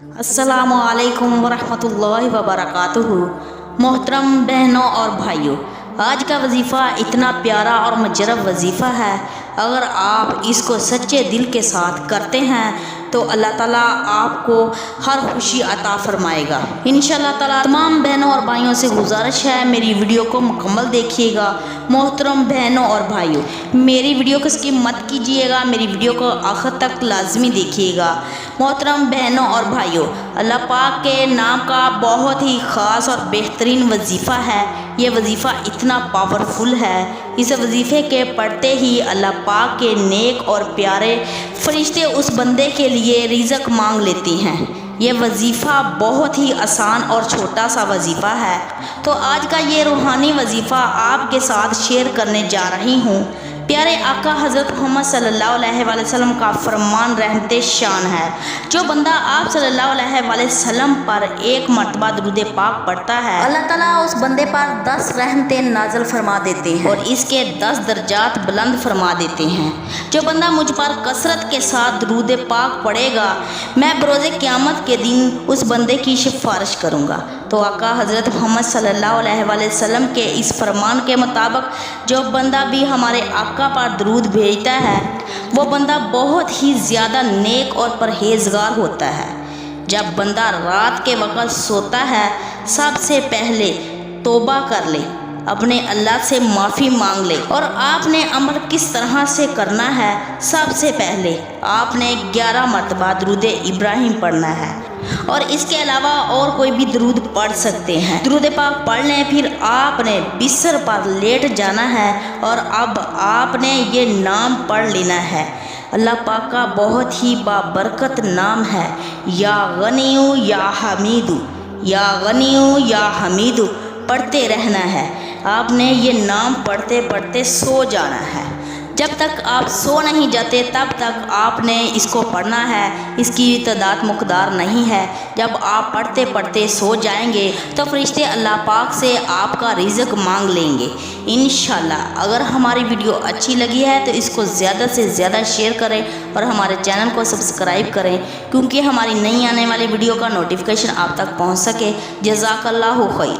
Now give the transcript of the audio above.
अस्सलामुअलैकुम वरहमतुल्लाहि वबरकातुहू। मोहतरम बहनों और भाइयों, आज का वजीफ़ा इतना प्यारा और मुजरब वजीफ़ा है। अगर आप इसको सच्चे दिल के साथ करते हैं तो अल्लाह ताला आपको हर खुशी अता फरमाएगा इंशाअल्लाह ताला। तमाम बहनों और भाइयों से गुजारिश है, मेरी वीडियो को मुकम्मल देखिएगा। मोहतरम बहनों और भाइयों, मेरी वीडियो को स्किप मत कीजिएगा, मेरी वीडियो को आखिर तक लाजमी देखिएगा। मोहतरम बहनों और भाइयों, अल्लाह पाक के नाम का बहुत ही ख़ास और बेहतरीन वजीफ़ा है। ये वजीफ़ा इतना पावरफुल है, इस वजीफ़े के पढ़ते ही अल्लाह पाक के नेक और प्यारे फरिश्ते उस बंदे के लिए रिज़्क़ मांग लेती हैं। ये वजीफ़ा बहुत ही आसान और छोटा सा वजीफ़ा है। तो आज का ये रूहानी वजीफ़ा आपके साथ शेयर करने जा रही हूँ। प्यारे आका हज़रत मोहम्मद सल्लल्लाहु अलैहि वसल्लम का फरमान रहमते शान है, जो बंदा आप सल्लल्लाहु अलैहि वसल्लम पर एक मरतबा दुरूद पाक पढ़ता है, अल्लाह ताला उस बंदे पर 10 रहमतें नाज़िल फरमा देते हैं और इसके 10 दर्जात बुलंद फरमा देते हैं। जो बंदा मुझ पर कसरत के साथ दुरूद पाक पढ़ेगा, मैं बरोज़े क़यामत के दिन उस बंदे की सिफारिश करूँगा। तो आका हज़रत मोहम्मद सल्लल्लाहु अलैहि वसल्लम के इस फरमान के मुताबिक जो बंदा भी हमारे आका पर दरूद भेजता है, वो बंदा बहुत ही ज़्यादा नेक और परहेज़गार होता है। जब बंदा रात के वक़्त सोता है, सबसे पहले तौबा कर ले, अपने अल्लाह से माफ़ी मांग ले। और आपने अमल किस तरह से करना है, सबसे पहले आपने 11 मरतबा दरूद इब्राहिम पढ़ना है और इसके अलावा और कोई भी दरूद पढ़ सकते हैं। दरूद पाक पढ़ लें, फिर आपने बिस्तर पर लेट जाना है और अब आपने ये नाम पढ़ लेना है। अल्लाह पाक का बहुत ही बाबरकत नाम है, या गनियु या हमीदु, या गनियु या हमीदु पढ़ते रहना है। आपने ये नाम पढ़ते पढ़ते सो जाना है। जब तक आप सो नहीं जाते तब तक आपने इसको पढ़ना है, इसकी तादाद मुकदार नहीं है। जब आप पढ़ते पढ़ते सो जाएंगे तो फरिश्ते अल्लाह पाक से आपका रिज़्क़ मांग लेंगे इंशाअल्लाह। अगर हमारी वीडियो अच्छी लगी है तो इसको ज़्यादा से ज़्यादा शेयर करें और हमारे चैनल को सब्सक्राइब करें, क्योंकि हमारी नई आने वाली वीडियो का नोटिफिकेशन आप तक पहुँच सके। जज़ाकल्लाहु खैर।